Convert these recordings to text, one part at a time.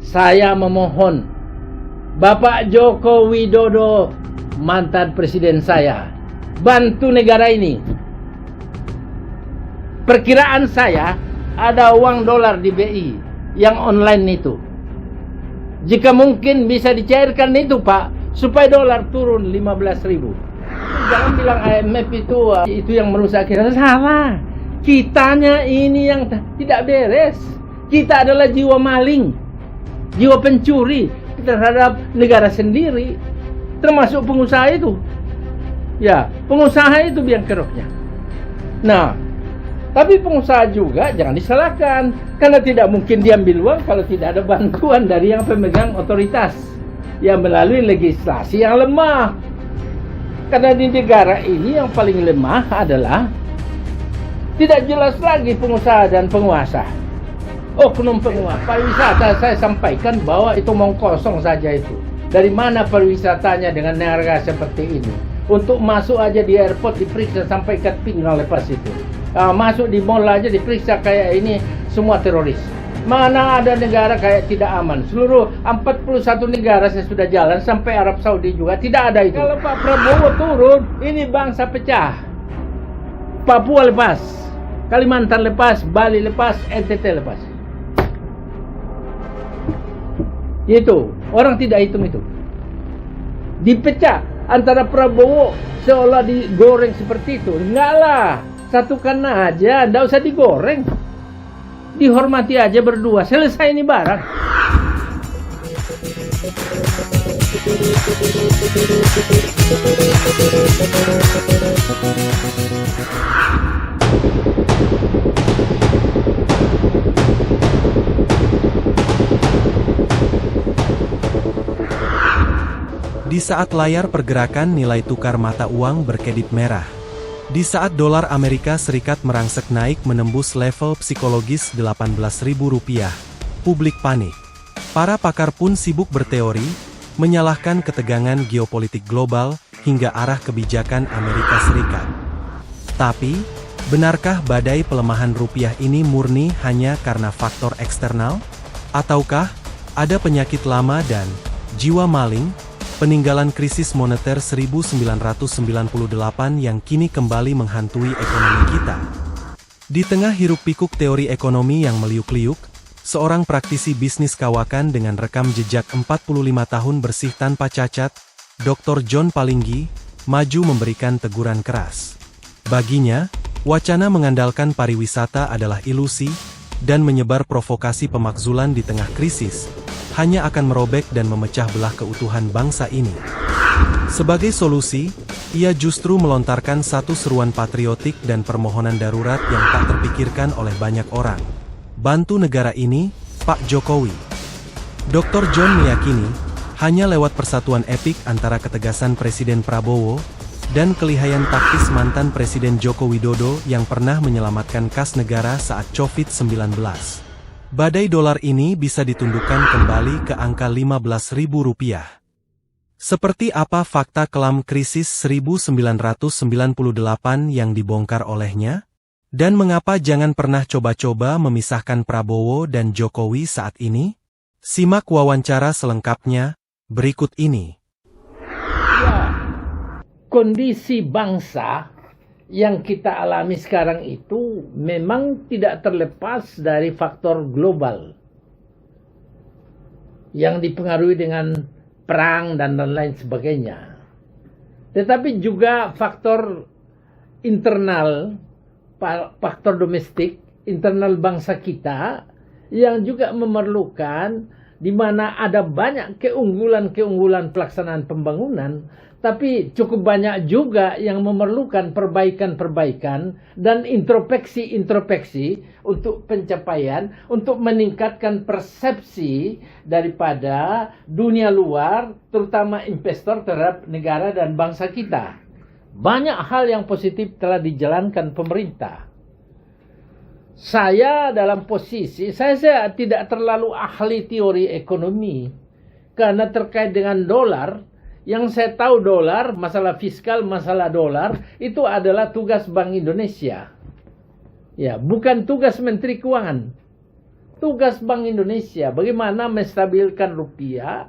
Saya memohon Bapak Joko Widodo, mantan presiden saya, bantu negara ini. Perkiraan saya ada uang dolar di BI yang online itu. Jika mungkin bisa dicairkan itu Pak, supaya dolar turun 15.000. Jangan bilang IMF itu yang merusak kita. Salah. Kitanya ini yang tidak beres. Kita adalah jiwa maling, jiwa pencuri terhadap negara sendiri, termasuk pengusaha itu. Ya, pengusaha itu biang keroknya. Nah, tapi pengusaha juga jangan disalahkan, karena tidak mungkin diambil uang kalau tidak ada bantuan dari yang pemegang otoritas yang melalui legislasi yang lemah. Karena di negara ini yang paling lemah adalah tidak jelas lagi pengusaha dan penguasa. Oknum penguasa pariwisata, saya sampaikan bahwa itu omong kosong saja itu. Dari mana pariwisatanya dengan harga seperti ini? Untuk masuk aja di airport diperiksa sampai ikat pinggang lepas itu. Masuk di mall aja diperiksa kayak ini semua teroris. Mana ada negara kayak tidak aman? Seluruh 41 negara saya sudah jalan sampai Arab Saudi juga tidak ada itu. Kalau Pak Prabowo turun, ini bangsa pecah. Papua lepas, Kalimantan lepas, Bali lepas, NTT lepas. Itu orang tidak hitung itu. Dipecah antara Prabowo seolah digoreng seperti itu. Enggak lah, satukan aja, enggak usah digoreng. Dihormati aja berdua, selesai ini barang. Di saat layar pergerakan nilai tukar mata uang berkedip merah. Di saat dolar Amerika Serikat merangsek naik menembus level psikologis Rp18.000, publik panik. Para pakar pun sibuk berteori, menyalahkan ketegangan geopolitik global hingga arah kebijakan Amerika Serikat. Tapi, benarkah badai pelemahan rupiah ini murni hanya karena faktor eksternal? Ataukah ada penyakit lama dan jiwa maling, peninggalan krisis moneter 1998 yang kini kembali menghantui ekonomi kita? Di tengah hiruk-pikuk teori ekonomi yang meliuk-liuk, seorang praktisi bisnis kawakan dengan rekam jejak 45 tahun bersih tanpa cacat, Dr. John Palinggi, maju memberikan teguran keras. Baginya, wacana mengandalkan pariwisata adalah ilusi, dan menyebar provokasi pemakzulan di tengah krisis, hanya akan merobek dan memecah belah keutuhan bangsa ini. Sebagai solusi, ia justru melontarkan satu seruan patriotik dan permohonan darurat yang tak terpikirkan oleh banyak orang. Bantu negara ini, Pak Jokowi. Dr. John meyakini, hanya lewat persatuan epik antara ketegasan Presiden Prabowo dan kelihayan taktis mantan Presiden Joko Widodo yang pernah menyelamatkan kas negara saat COVID-19. Badai dolar ini bisa ditundukkan kembali ke angka Rp15.000. Seperti apa fakta kelam krisis 1998 yang dibongkar olehnya? Dan mengapa jangan pernah coba-coba memisahkan Prabowo dan Jokowi saat ini? Simak wawancara selengkapnya berikut ini. Ya, kondisi bangsa yang kita alami sekarang itu memang tidak terlepas dari faktor global yang dipengaruhi dengan perang dan lain sebagainya. Tetapi juga faktor internal, faktor domestik, internal bangsa kita yang juga memerlukan di mana ada banyak keunggulan-keunggulan pelaksanaan pembangunan, tapi cukup banyak juga yang memerlukan perbaikan-perbaikan dan introspeksi untuk pencapaian, untuk meningkatkan persepsi daripada dunia luar, terutama investor terhadap negara dan bangsa kita. Banyak hal yang positif telah dijalankan pemerintah. Saya dalam posisi, saya tidak terlalu ahli teori ekonomi, karena terkait dengan dolar, yang saya tahu dolar, masalah fiskal, masalah dolar, itu adalah tugas Bank Indonesia. Ya, bukan tugas Menteri Keuangan. tugas Bank Indonesia bagaimana menstabilkan rupiah,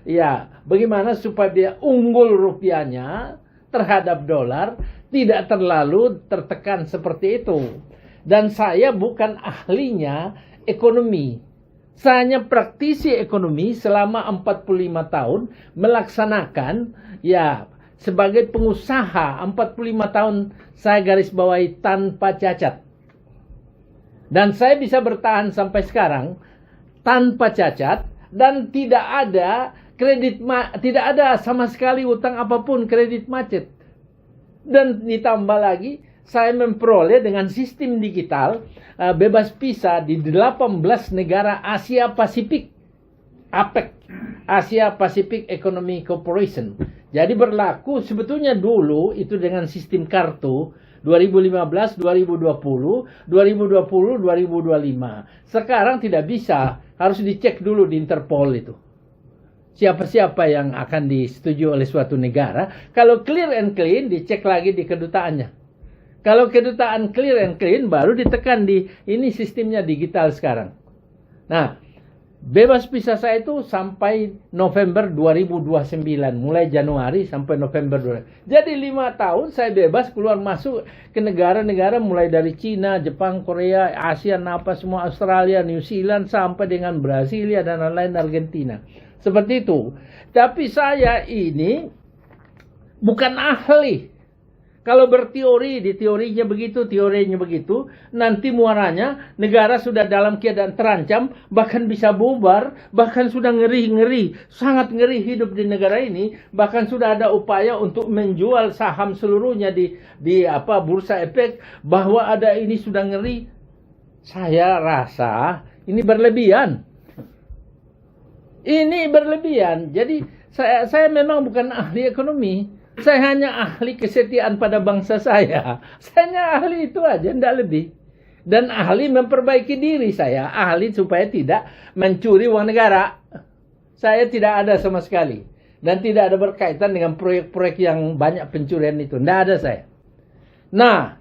ya, bagaimana supaya dia unggul rupiahnya terhadap dolar, tidak terlalu tertekan seperti itu. Dan saya bukan ahlinya ekonomi. Saya hanya praktisi ekonomi selama 45 tahun melaksanakan, ya, sebagai pengusaha 45 tahun saya garis bawahi tanpa cacat. Dan saya bisa bertahan sampai sekarang tanpa cacat dan tidak ada tidak ada sama sekali utang apapun, kredit macet. Dan ditambah lagi saya memperoleh dengan sistem digital bebas visa di 18 negara Asia Pasifik, APEC, Asia Pacific Economic Cooperation. Jadi berlaku sebetulnya dulu itu dengan sistem kartu 2015, 2020, 2020, 2025. Sekarang tidak bisa, harus dicek dulu di Interpol itu. Siapa-siapa yang akan disetujui oleh suatu negara. Kalau clear and clean, dicek lagi di kedutaannya. Kalau kedutaan clear and clean, baru ditekan di ini sistemnya digital sekarang. Nah, bebas visa saya itu sampai November 2029. Mulai Januari sampai November 2029. Jadi 5 tahun saya bebas keluar masuk ke negara-negara mulai dari Cina, Jepang, Korea, Asia, apa semua, Australia, New Zealand, sampai dengan Brasilia dan lain-lain, Argentina. Seperti itu. Tapi saya ini bukan ahli. Kalau berteori, di teorinya begitu, nanti muaranya negara sudah dalam keadaan terancam, bahkan bisa bubar, bahkan sudah ngeri-ngeri, sangat ngeri hidup di negara ini, bahkan sudah ada upaya untuk menjual saham seluruhnya di bursa efek, bahwa ada ini sudah ngeri. Saya rasa ini berlebihan. Ini berlebihan. Jadi saya memang bukan ahli ekonomi. Saya hanya ahli kesetiaan pada bangsa saya. Saya hanya ahli itu aja, tidak lebih. Dan ahli memperbaiki diri saya. Ahli supaya tidak mencuri uang negara. Saya tidak ada sama sekali. Dan tidak ada berkaitan dengan proyek-proyek yang banyak pencurian itu. Tidak ada saya. Nah,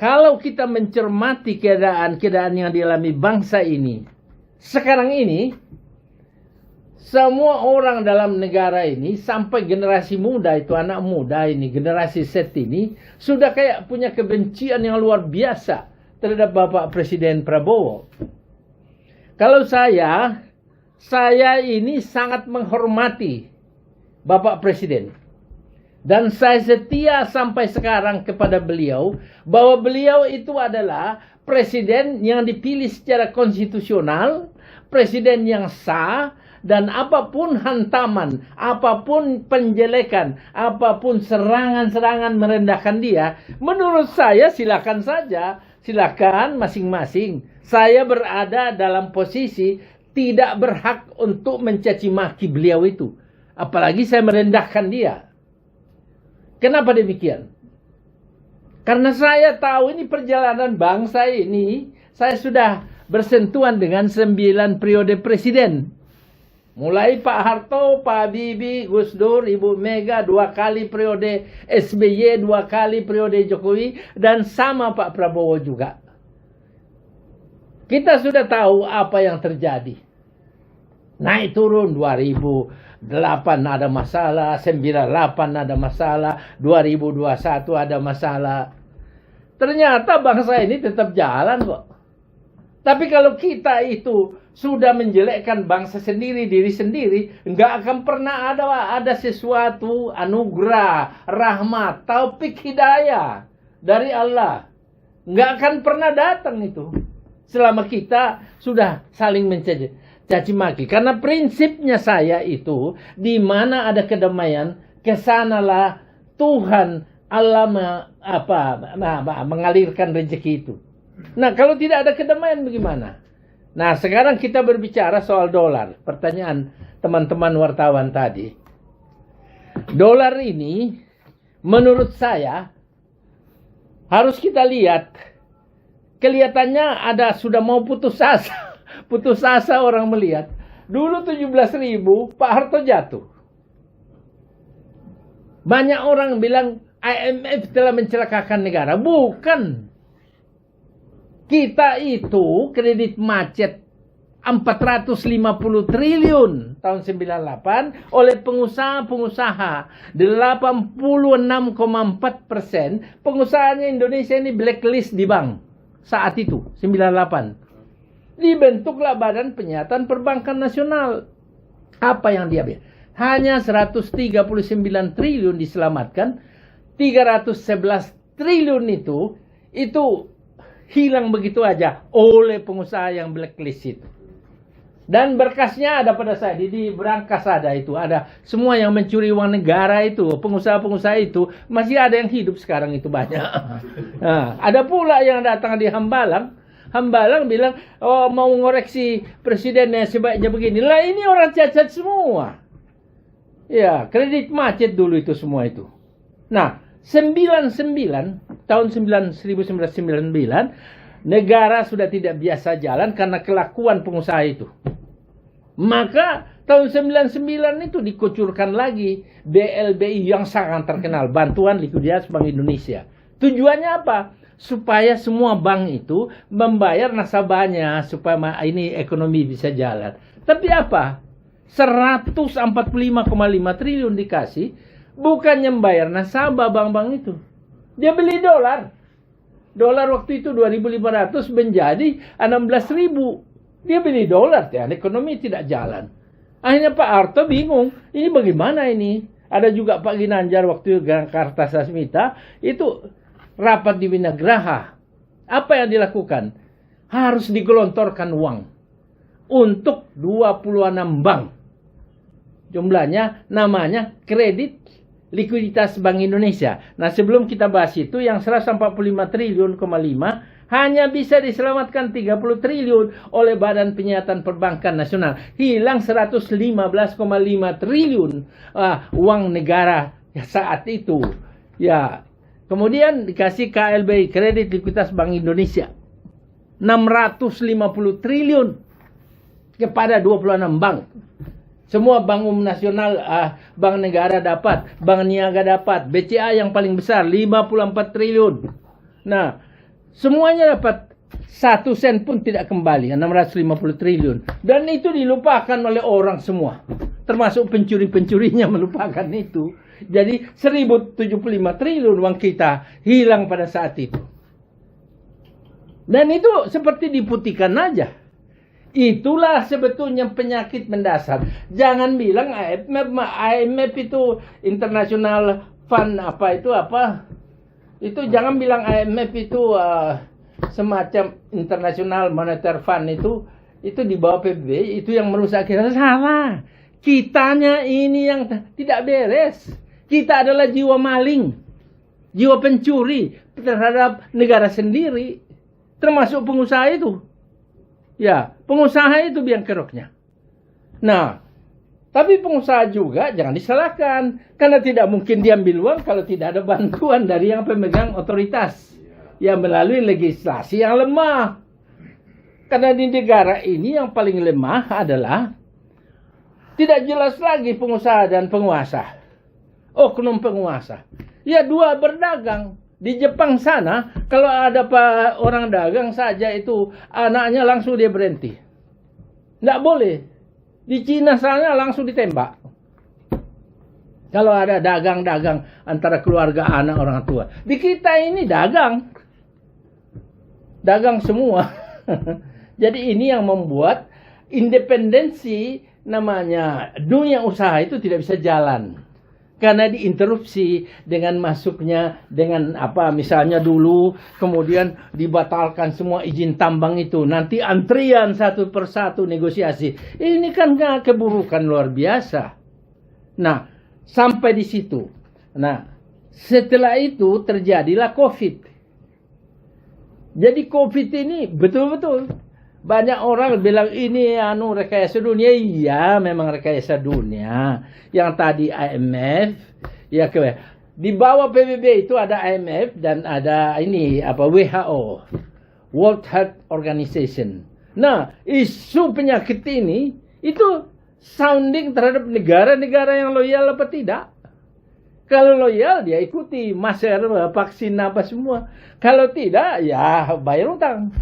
kalau kita mencermati keadaan yang dialami bangsa ini, sekarang ini, semua orang dalam negara ini, sampai generasi muda itu, anak muda ini, generasi Z ini, sudah kayak punya kebencian yang luar biasa terhadap Bapak Presiden Prabowo. Kalau saya ini sangat menghormati Bapak Presiden. Dan saya setia sampai sekarang kepada beliau, bahwa beliau itu adalah presiden yang dipilih secara konstitusional, presiden yang sah, dan apapun hantaman, apapun penjelekan, apapun serangan-serangan merendahkan dia, menurut saya silakan saja, silakan masing-masing. Saya berada dalam posisi tidak berhak untuk mencaci maki beliau itu. Apalagi saya merendahkan dia. Kenapa demikian? Karena saya tahu ini perjalanan bangsa ini, saya sudah bersentuhan dengan 9 periode presiden. Mulai Pak Harto, Pak Habibie, Gus Dur, Ibu Mega, 2 kali periode SBY, 2 kali periode Jokowi, dan sama Pak Prabowo juga. Kita sudah tahu apa yang terjadi. Naik turun 2008 ada masalah, 98 ada masalah, 2021 ada masalah. Ternyata bangsa ini tetap jalan kok. Tapi kalau kita itu sudah menjelekkan bangsa sendiri, diri sendiri, nggak akan pernah ada sesuatu anugerah, rahmat, taufik, hidayah dari Allah. Nggak akan pernah datang itu selama kita sudah saling mencaci maki. Karena prinsipnya saya itu, di mana ada kedamaian, kesanalah Tuhan Allah mengalirkan rezeki itu. Nah, kalau tidak ada kedamaian bagaimana? Nah, sekarang kita berbicara soal dolar. Pertanyaan teman-teman wartawan tadi. Dolar ini, menurut saya, harus kita lihat. Kelihatannya ada sudah mau putus asa. Putus asa orang melihat. Dulu 17.000, Pak Harto jatuh. Banyak orang bilang IMF telah mencelakakan negara. Bukan. Kita itu kredit macet 450 triliun tahun 98 oleh pengusaha-pengusaha. 86,4% pengusahanya Indonesia ini blacklist di bank saat itu 98. Dibentuklah Badan Penyihatan Perbankan Nasional. Apa yang dia bilang? Hanya 139 triliun diselamatkan. 311 triliun itu hilang begitu aja oleh pengusaha yang blacklist itu. Dan berkasnya ada pada saya di berangkas ada itu, ada semua yang mencuri uang negara itu, pengusaha-pengusaha itu masih ada yang hidup sekarang itu banyak. Nah, ada pula yang datang di Hambalang bilang, oh mau ngoreksi presidennya sebaiknya begini. Lah ini orang cacat semua. Ya, kredit macet dulu itu semua itu. Nah, 1999 negara sudah tidak biasa jalan karena kelakuan pengusaha itu. Maka tahun 99 itu dikucurkan lagi BLBI yang sangat terkenal, Bantuan Likuiditas Bank Indonesia. Tujuannya apa? Supaya semua bank itu membayar nasabahnya supaya ini ekonomi bisa jalan. Tapi apa? 145,5 triliun dikasih, bukannya membayar nasabah bank-bank itu. Dia beli dolar. Dolar waktu itu 2.500 menjadi 16.000. Dia beli dolar, ya, ekonomi tidak jalan. Akhirnya Pak Harto bingung, ini bagaimana ini? Ada juga Pak Ginanjar waktu Kartasasmita, itu rapat di Winagraha. Apa yang dilakukan? Harus digelontorkan uang untuk 26 bank. Jumlahnya namanya kredit likuiditas Bank Indonesia. Nah, sebelum kita bahas itu, yang 145 triliun, hanya bisa diselamatkan 30 triliun oleh Badan Penyihatan Perbankan Nasional. Hilang 115,5 triliun uang negara saat itu. Ya, kemudian dikasih KLBI, Kredit Likuiditas Bank Indonesia. 650 triliun kepada 26 bank. Semua bank umum nasional, bank negara dapat, bank niaga dapat, BCA yang paling besar 54 triliun. Nah, semuanya dapat, 1 sen pun tidak kembali, 650 triliun. Dan itu dilupakan oleh orang semua. Termasuk pencuri-pencurinya melupakan itu. Jadi 1075 triliun uang kita hilang pada saat itu. Dan itu seperti diputihkan aja. Itulah sebetulnya penyakit mendasar. Jangan bilang IMF itu International Fund itu jangan bilang IMF itu semacam International Monetary Fund itu di bawah PBB, itu yang merusak kita. Salah. Kitanya ini yang tidak beres. Kita adalah jiwa maling, jiwa pencuri terhadap negara sendiri, termasuk pengusaha itu. Ya, pengusaha itu biang keroknya. Nah, tapi pengusaha juga jangan disalahkan. Karena tidak mungkin diambil uang kalau tidak ada bantuan dari yang pemegang otoritas. Ya, melalui legislasi yang lemah. Karena di negara ini yang paling lemah adalah tidak jelas lagi pengusaha dan penguasa. Oknum penguasa. Ya, dua berdagang. Di Jepang sana, kalau ada orang dagang saja itu, anaknya langsung dia berhenti. Tidak boleh. Di Cina sana langsung ditembak. Kalau ada dagang-dagang antara keluarga anak orang tua. Di kita ini dagang. Dagang semua. Jadi ini yang membuat independensi namanya dunia usaha itu tidak bisa jalan. Karena diinterupsi dengan masuknya dengan misalnya dulu kemudian dibatalkan semua izin tambang itu, nanti antrian satu persatu negosiasi. Ini kan keburukan luar biasa. Nah, sampai di situ. Nah, setelah itu terjadilah COVID. Jadi COVID ini betul-betul banyak orang bilang ini rekayasa dunia. Iya, memang rekayasa dunia. Yang tadi IMF, ya di bawah PBB itu ada IMF dan ada WHO, World Health Organization. Nah, isu penyakit ini itu sounding terhadap negara-negara yang loyal apa tidak. Kalau loyal dia ikuti masker, vaksin apa semua. Kalau tidak ya bayar utang.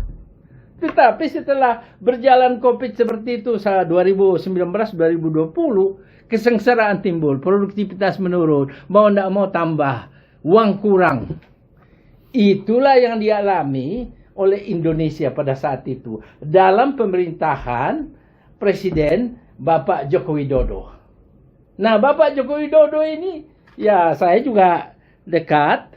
Tetapi setelah berjalan COVID seperti itu 2019-2020, kesengsaraan timbul, produktivitas menurun, mau tidak mau tambah, uang kurang. Itulah yang dialami oleh Indonesia pada saat itu dalam pemerintahan Presiden Bapak Joko Widodo. Nah, Bapak Joko Widodo ini, ya saya juga dekat.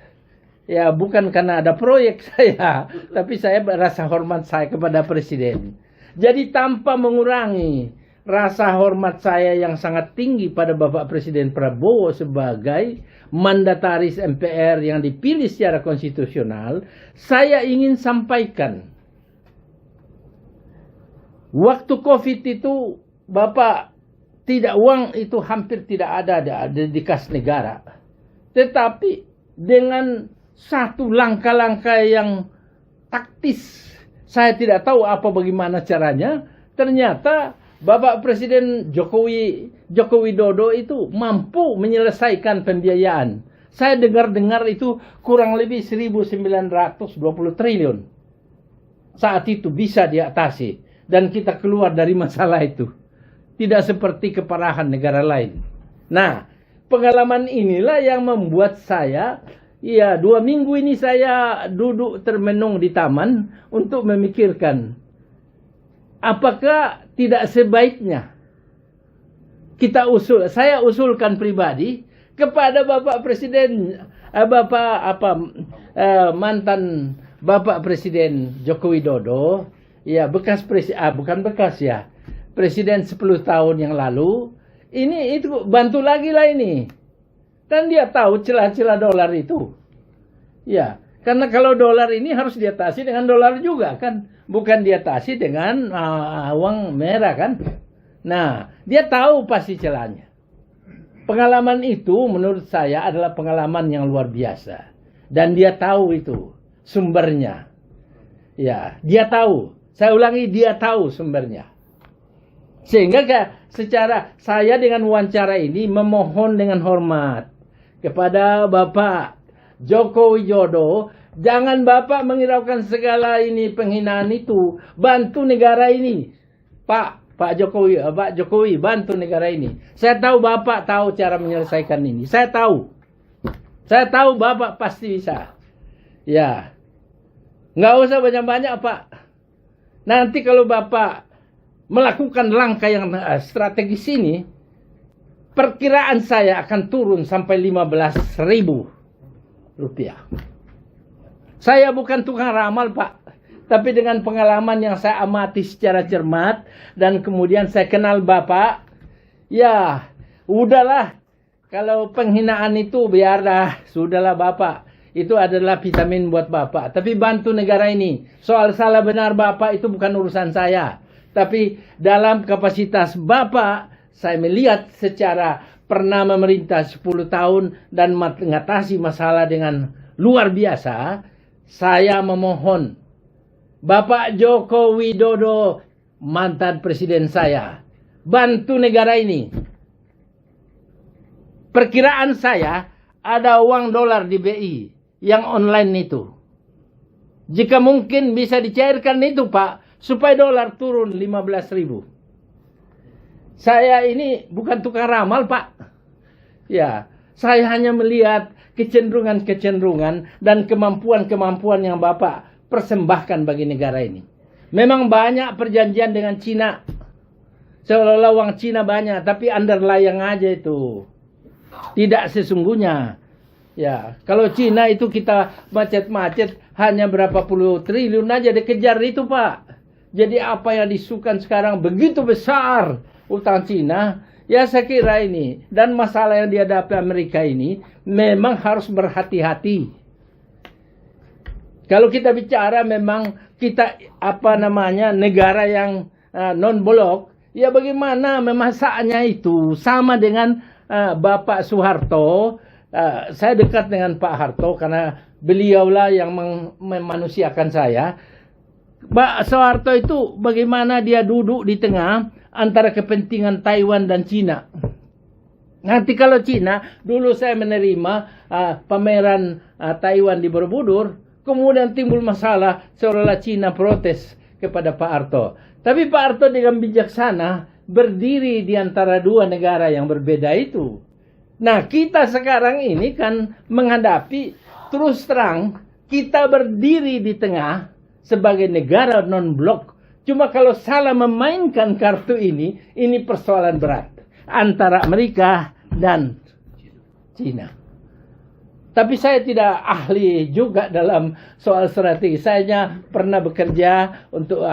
Ya, bukan karena ada proyek saya, tapi saya rasa hormat saya kepada Presiden. Jadi tanpa mengurangi rasa hormat saya yang sangat tinggi pada Bapak Presiden Prabowo sebagai mandataris MPR yang dipilih secara konstitusional, saya ingin sampaikan. Waktu COVID itu, Bapak, uang itu hampir tidak ada di kas negara. Tetapi dengan satu langkah-langkah yang taktis, saya tidak tahu bagaimana caranya, ternyata Bapak Presiden Joko Widodo itu mampu menyelesaikan pembiayaan. Saya dengar-dengar itu kurang lebih 1.920 triliun. Saat itu bisa diatasi dan kita keluar dari masalah itu. Tidak seperti keparahan negara lain. Nah, pengalaman inilah yang membuat saya, 2 minggu ini saya duduk termenung di taman untuk memikirkan, apakah tidak sebaiknya saya usulkan pribadi kepada Bapak Presiden, mantan Bapak Presiden Joko Widodo, Presiden 10 tahun yang lalu, itu bantu lagi lah ini. Dan dia tahu celah-celah dolar itu. Ya, karena kalau dolar ini harus diatasi dengan dolar juga kan. Bukan diatasi dengan uang merah kan. Nah, dia tahu pasti celahnya. Pengalaman itu menurut saya adalah pengalaman yang luar biasa. Dan dia tahu itu sumbernya. Ya, dia tahu. Saya ulangi, dia tahu sumbernya. Sehingga secara saya dengan wawancara ini memohon dengan hormat kepada Bapak Joko Widodo, jangan Bapak menghiraukan segala ini penghinaan itu, bantu negara ini. Pak Jokowi bantu negara ini. Saya tahu Bapak tahu cara menyelesaikan ini. Saya tahu Bapak pasti bisa. Ya, nggak usah banyak-banyak Pak. Nanti kalau Bapak melakukan langkah yang strategis ini, perkiraan saya akan turun sampai 15.000 rupiah. Saya bukan tukang ramal Pak, tapi dengan pengalaman yang saya amati secara cermat dan kemudian saya kenal Bapak, ya udahlah, kalau penghinaan itu biar dah, sudahlah Bapak, itu adalah vitamin buat Bapak. Tapi bantu negara ini, soal salah benar Bapak itu bukan urusan saya, tapi dalam kapasitas Bapak, saya melihat secara pernah memerintah 10 tahun dan mengatasi masalah dengan luar biasa. Saya memohon Bapak Joko Widodo, mantan presiden saya, bantu negara ini. Perkiraan saya ada uang dolar di BI yang online itu. Jika mungkin bisa dicairkan itu Pak, supaya dolar turun 15.000. Saya ini bukan tukang ramal Pak. Ya, saya hanya melihat kecenderungan-kecenderungan dan kemampuan-kemampuan yang Bapak persembahkan bagi negara ini. Memang banyak perjanjian dengan Cina. Seolah-olah uang Cina banyak, tapi underlying aja itu. Tidak sesungguhnya. Ya, kalau Cina itu kita macet-macet hanya berapa puluh triliun aja dikejar itu Pak. Jadi apa yang disukan sekarang begitu besar utang Cina, ya saya kira ini dan masalah yang dihadapi Amerika ini memang harus berhati-hati. Kalau kita bicara memang kita negara yang non-blok, ya bagaimana memasaknya itu sama dengan Bapak Soeharto. Saya dekat dengan Pak Harto karena beliaulah yang memanusiakan saya. Pak Soeharto itu bagaimana dia duduk di tengah antara kepentingan Taiwan dan Cina. Nanti kalau Cina, dulu saya menerima pameran Taiwan di Borobudur, kemudian timbul masalah seolah-olah Cina protes kepada Pak Harto. Tapi Pak Harto dengan bijaksana berdiri di antara dua negara yang berbeda itu. Nah, kita sekarang ini kan menghadapi terus terang kita berdiri di tengah sebagai negara non-blok. Cuma kalau salah memainkan kartu ini persoalan berat antara Amerika dan Cina. Tapi saya tidak ahli juga dalam soal strategi. Saya pernah bekerja untuk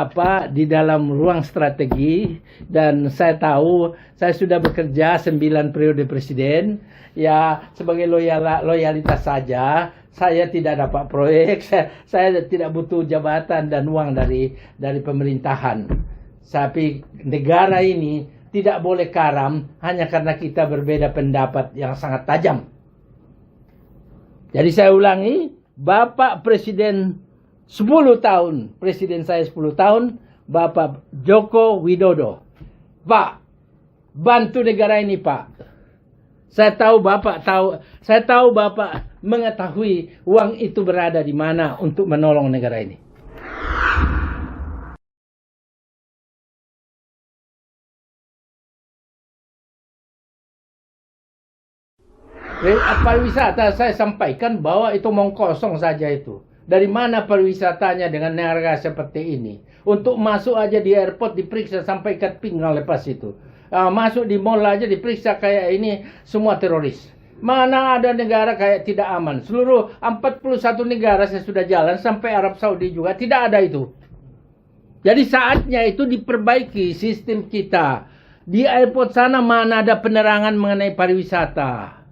di dalam ruang strategi, dan saya tahu saya sudah bekerja 9 periode presiden. Ya, sebagai loyalitas saja. Saya tidak dapat proyek, saya tidak butuh jabatan dan uang dari pemerintahan. Tapi negara ini tidak boleh karam hanya karena kita berbeda pendapat yang sangat tajam. Jadi saya ulangi, Bapak Presiden 10 tahun, Presiden saya 10 tahun, Bapak Joko Widodo. Pak, bantu negara ini, Pak. Saya tahu Bapak mengetahui uang itu berada di mana untuk menolong negara ini. Pariwisata saya sampaikan bahwa itu omong kosong saja itu. Dari mana pariwisatanya dengan harga seperti ini? Untuk masuk aja di airport diperiksa sampai ikat pinggang lepas itu. Masuk di mall aja diperiksa kayak ini semua teroris. Mana ada negara kayak tidak aman. Seluruh 41 negara saya sudah jalan sampai Arab Saudi juga tidak ada itu. Jadi saatnya itu diperbaiki sistem kita. Di airport sana mana ada penerangan mengenai pariwisata.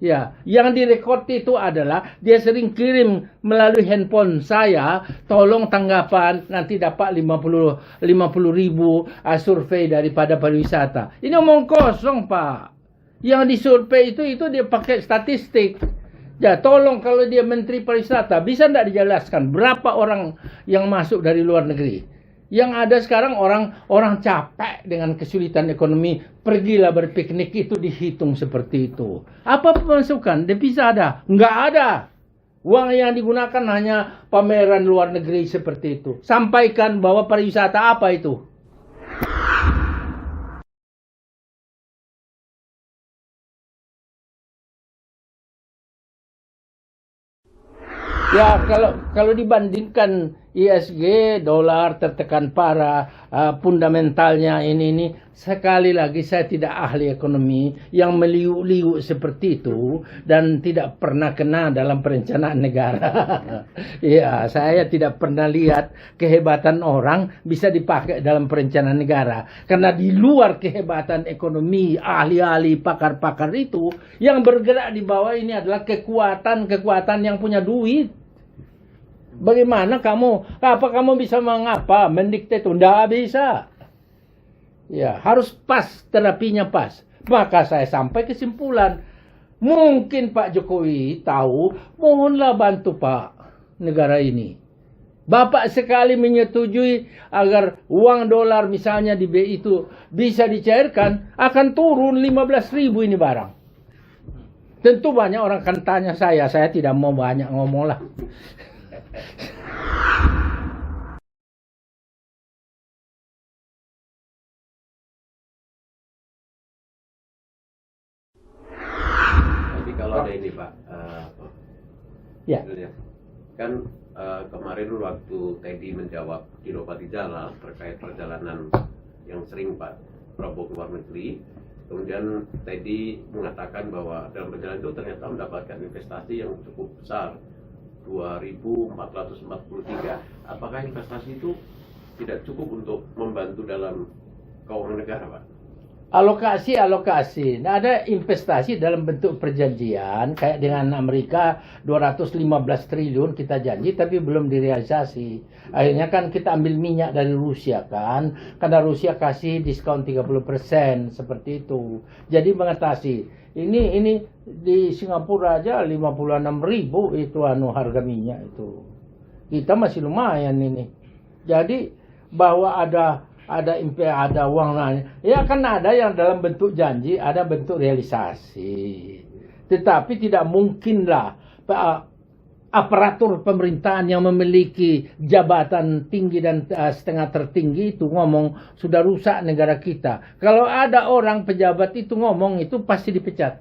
Ya, yang direkod itu adalah dia sering kirim melalui handphone saya, tolong tanggapan, nanti dapat 50 ribu survei daripada pariwisata. Ini omong kosong, Pak. Yang disurvei itu dia pakai statistik. Ya, tolong kalau dia Menteri Pariwisata, bisa tidak dijelaskan berapa orang yang masuk dari luar negeri? Yang ada sekarang orang capek dengan kesulitan ekonomi, pergilah berpiknik, itu dihitung seperti itu. Apa pemasukan? Dia bisa ada? Nggak ada. Uang yang digunakan hanya pameran luar negeri seperti itu. Sampaikan bahwa pariwisata apa itu? Ya, kalau dibandingkan ISG, dolar tertekan parah, fundamentalnya ini sekali lagi saya tidak ahli ekonomi yang meliuk-liuk seperti itu dan tidak pernah kena dalam perencanaan negara. Ya, saya tidak pernah lihat kehebatan orang bisa dipakai dalam perencanaan negara. Karena di luar kehebatan ekonomi, ahli-ahli, pakar-pakar itu, yang bergerak di bawah ini adalah kekuatan yang punya duit. Bagaimana kamu bisa mendikte itu? Tidak bisa. Ya, harus pas, terapinya pas. Maka saya sampai kesimpulan, mungkin Pak Jokowi tahu, mohonlah bantu Pak negara ini. Bapak sekali menyetujui agar uang dolar misalnya di BI itu bisa dicairkan, akan turun 15.000 ini barang. Tentu banyak orang akan tanya saya tidak mau banyak ngomong lah. Jadi kalau ada ini Pak, ya. Kan kemarin waktu Teddy menjawab Dino Patijala terkait perjalanan yang sering Pak Prabowo ke luar negeri, kemudian Teddy mengatakan bahwa dalam perjalanan itu ternyata mendapatkan investasi yang cukup besar, 2.443. Apakah investasi itu tidak cukup untuk membantu dalam keuangan negara, Pak? Alokasi. Nah, ada investasi dalam bentuk perjanjian, kayak dengan Amerika 215 triliun kita janji tapi belum direalisasi. Akhirnya kan kita ambil minyak dari Rusia kan, karena Rusia kasih diskon 30% seperti itu. Jadi mengatasi. Ini di Singapura aja 56.000 itu harga minyak itu. Kita masih lumayan ini. Jadi bahwa ada uang lain. Ya kan ada yang dalam bentuk janji, ada bentuk realisasi. Tetapi tidak mungkinlah aparatur pemerintahan yang memiliki jabatan tinggi dan setengah tertinggi itu ngomong sudah rusak negara kita. Kalau ada orang pejabat itu ngomong itu pasti dipecat.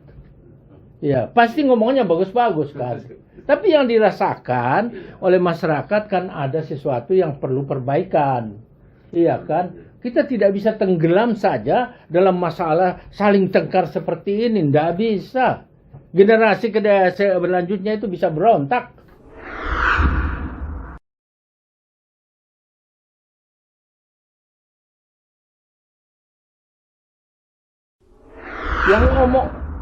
Ya, pasti ngomongnya bagus-bagus kan. Tapi yang dirasakan oleh masyarakat kan ada sesuatu yang perlu perbaikan. Iya kan? Kita tidak bisa tenggelam saja dalam masalah saling tengkar seperti ini. Tidak bisa. Generasi berlanjutnya itu bisa berontak.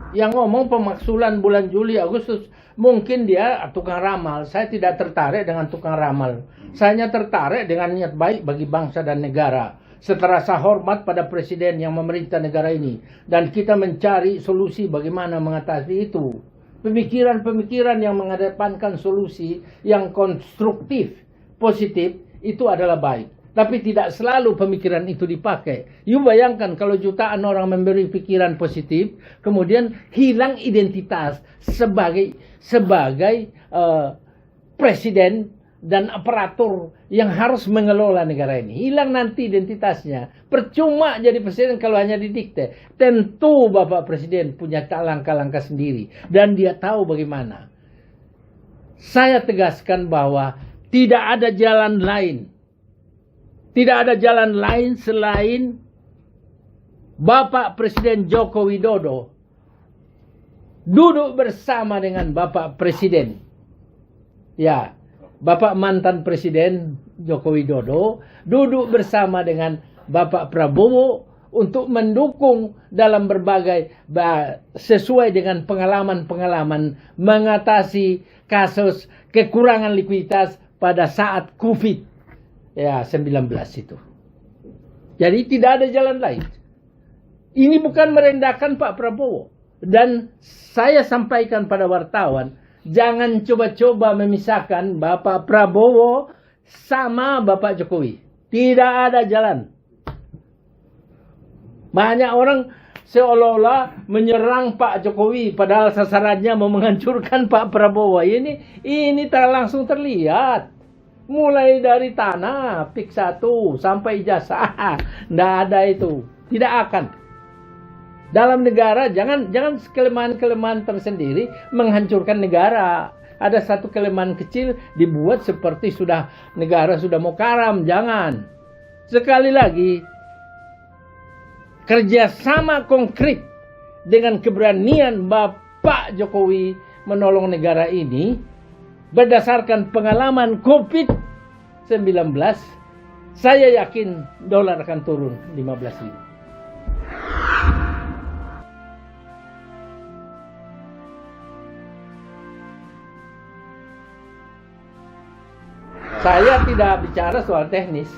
Yang ngomong pemaksulan bulan Juli Agustus mungkin dia tukang ramal. Saya tidak tertarik dengan tukang ramal. Saya hanya tertarik dengan niat baik bagi bangsa dan negara. Setelah saya hormat pada presiden yang memerintah negara ini dan kita mencari solusi bagaimana mengatasi itu. Pemikiran-pemikiran yang mengedepankan solusi yang konstruktif, positif itu adalah baik. Tapi tidak selalu pemikiran itu dipakai. You bayangkan kalau jutaan orang memberi pikiran positif, kemudian hilang identitas sebagai presiden dan aparatur yang harus mengelola negara ini. Hilang nanti identitasnya. Percuma jadi presiden kalau hanya didikte. Tentu Bapak Presiden punya langkah-langkah sendiri. Dan dia tahu bagaimana. Saya tegaskan bahwa tidak ada jalan lain. Tidak ada jalan lain selain Bapak Presiden Joko Widodo duduk bersama dengan Bapak Presiden. Ya, Bapak mantan Presiden Joko Widodo duduk bersama dengan Bapak Prabowo untuk mendukung dalam berbagai sesuai dengan pengalaman-pengalaman mengatasi kasus kekurangan likuiditas pada saat COVID. Ya, 19 itu. Jadi tidak ada jalan lain. Ini bukan merendahkan Pak Prabowo. Dan saya sampaikan pada wartawan, jangan coba-coba memisahkan Bapak Prabowo sama Bapak Jokowi. Tidak ada jalan. Banyak orang seolah-olah menyerang Pak Jokowi padahal sasarannya mau menghancurkan Pak Prabowo. Ini tak langsung terlihat. Mulai dari tanah, PIK 1 sampai ijazah. Tidak ada itu. Tidak akan. Dalam negara jangan kelemahan-kelemahan tersendiri menghancurkan negara. Ada satu kelemahan kecil dibuat seperti negara sudah mau karam. Jangan. Sekali lagi, kerjasama konkret dengan keberanian Bapak Jokowi menolong negara ini berdasarkan pengalaman COVID-19, saya yakin dolar akan turun 15.000. Saya tidak bicara soal teknis.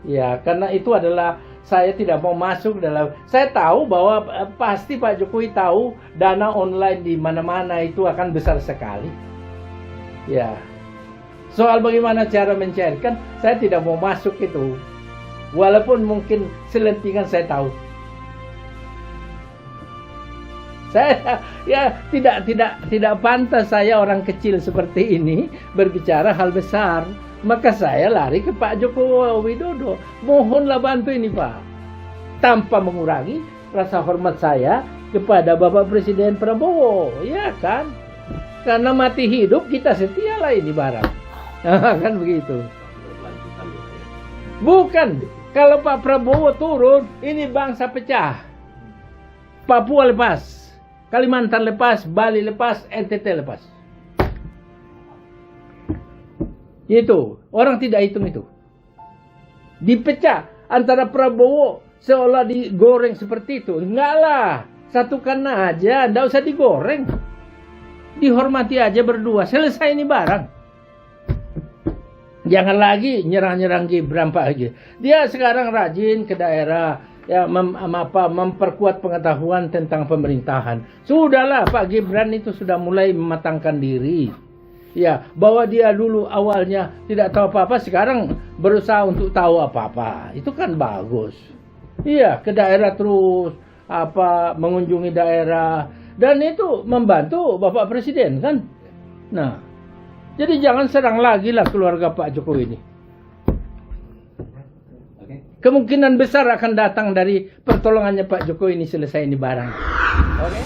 Ya, karena itu adalah saya tidak mau masuk dalam. Saya tahu bahwa pasti Pak Jokowi tahu dana online di mana-mana itu akan besar sekali. Ya, soal bagaimana cara mencairkan, saya tidak mau masuk itu. Walaupun mungkin selentingan saya tahu. Saya tidak pantas saya orang kecil seperti ini berbicara hal besar. Maka saya lari ke Pak Joko Widodo. Mohonlah bantu ini Pak. Tanpa mengurangi rasa hormat saya kepada Bapak Presiden Prabowo. Ya kan? Karena mati hidup kita setialah ini barang. Kan begitu. Bukan. Kalau Pak Prabowo turun, ini bangsa pecah. Papua lepas. Kalimantan lepas. Bali lepas. NTT lepas. Itu. Orang tidak hitung itu. Dipecah. Antara Prabowo seolah digoreng seperti itu. Enggak lah. Satukan aja. Tidak usah digoreng. Dihormati aja berdua. Selesai ini barang. Jangan lagi nyerang-nyerang Gibran Pak Haji. Dia sekarang rajin ke daerah. Ya, memperkuat pengetahuan tentang pemerintahan. Sudahlah Pak Gibran itu sudah mulai mematangkan diri. Ya, bahwa dia dulu awalnya tidak tahu apa-apa. Sekarang berusaha untuk tahu apa-apa. Itu kan bagus. Iya, ke daerah terus. mengunjungi daerah. Dan itu membantu Bapak Presiden kan. Nah, Jadi jangan serang lagi lah keluarga Pak Jokowi ini. Kemungkinan besar akan datang dari pertolongannya Pak Jokowi ini selesai ini barang. Oke.